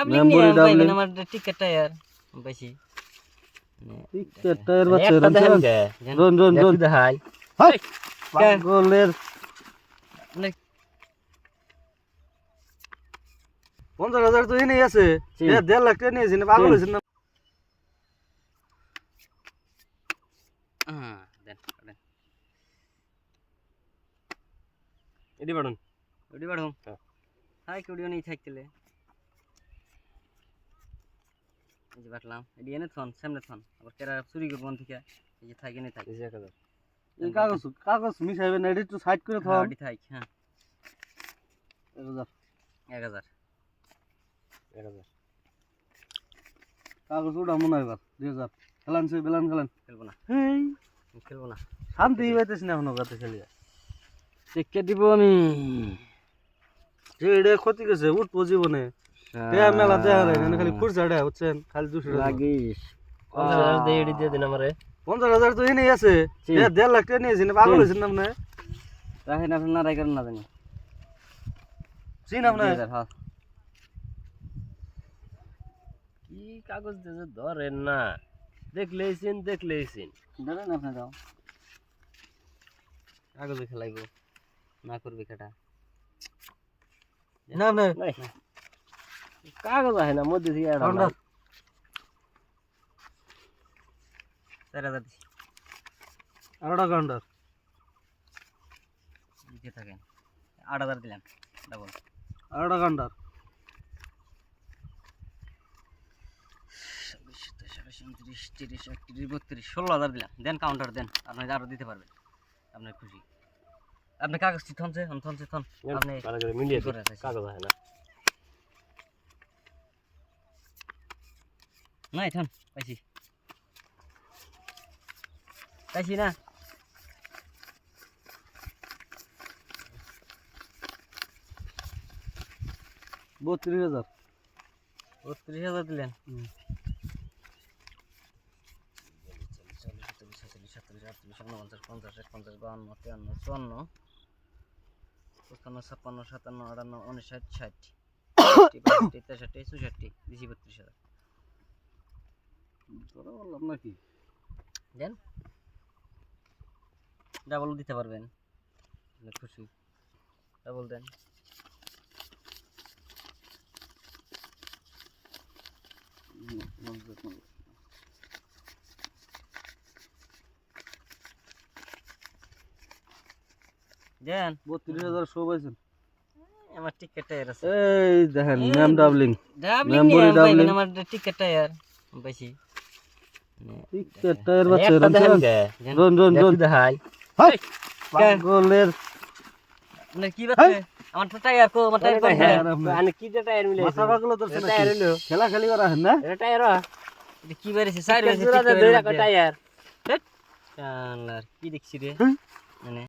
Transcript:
Doubling নিয়ে ভাইবেন আমার ticket tyre বেশি টিকেট টায়ার বাচ্চা রন রন রন দেখাই হাই পাগলের মানে 50,000 তো এনে আছে 1.5 লাখ টাকা নিয়েছেন পাগল হইছেন না দেন এডি বাড়ুন ওডি বাড়ুম হাই কোডিও নেই থাকতেলে এই যে বাটলাম এডি এনে থন সামনে থন আবার কেরা চুরি করব কোন থেকে এই যে থাকে নেই থাকে এই কাগজ মিশাইবেন না, এটা একটু সাইড করে হ্যাঁ থাম ওডি থাক হ্যাঁ 1000 1000 কাগজ ওটা মনে হয় এবার 2000 খেলান সে বেলান খেলান খেলবো না হেই খেলবো না শান্তি পাইতেছ না এখনো গাতে খেলিয়া টিকেট দিব আমি যে এটা ক্ষতি গেছে উঠবো জীবনে মেলা দেখা যায় এখানে খালি খুরসাটা বুঝছেন খালি 200 লাগিস 50,000 দিয়ে এডি দিয়ে দিন আমারে 50,000 তো এনে আছে 1.5 লাখ টাকা নিয়েছেন পাগল হইছেন না আপনি রাখেন আপনি না রাখেন না জানি চিন আপনি হ্যাঁ কি কাগজ দিয়ে ধরেন না দেখলেইছেন ধরেন আপনি দাও কাগজে খেলাইবো না করবি কাটা না না কাগজ আছে না মধ্যে দিয়ে এটা ঠান্ডা 4000 দিছি আরোটা কাউন্টার দিতে থাকেন 8000 দিলাম ডাবল আরোটা কাউন্টার 16,000 দিলাম দেন কাউন্টার দেন আপনি আরো দিতে পারবেন আপনার খুশি আপনি কাগজটি থনছে থন আপনি ভালো করে মিলিয়ে করে আছে কাগজ আছে না নাই থন পাইছি না 32,000 32,000 দিলেন 32,000 দেন ডাবল দিতে পারবেন খুশি ডাবল দেন দেন 32,000 শো পাইছেন আমার টিকেট টায়ার আছে এই দেখেন ম্যাম ডাবলিং ডাবলিং Memory নিয়ে doubling. ভাইবেন আমার টিকেট টায়ার বেশি টিকেট টায়ার বাচ্চা একটা দেখাই রন রন রন দেখাই হাই পাগলের মানে কি বাচ্চা আমার তো টায়ার কো আমার টায়ার কো আমি কি যে টায়ার মিলে মাথা পাগল তো টায়ার হলো খেলা খেলি করা হেন না এটা টায়ার এটা কি বেরেছে সাইড বেরেছে টায়ার টায়ার কি দেখছি রে মানে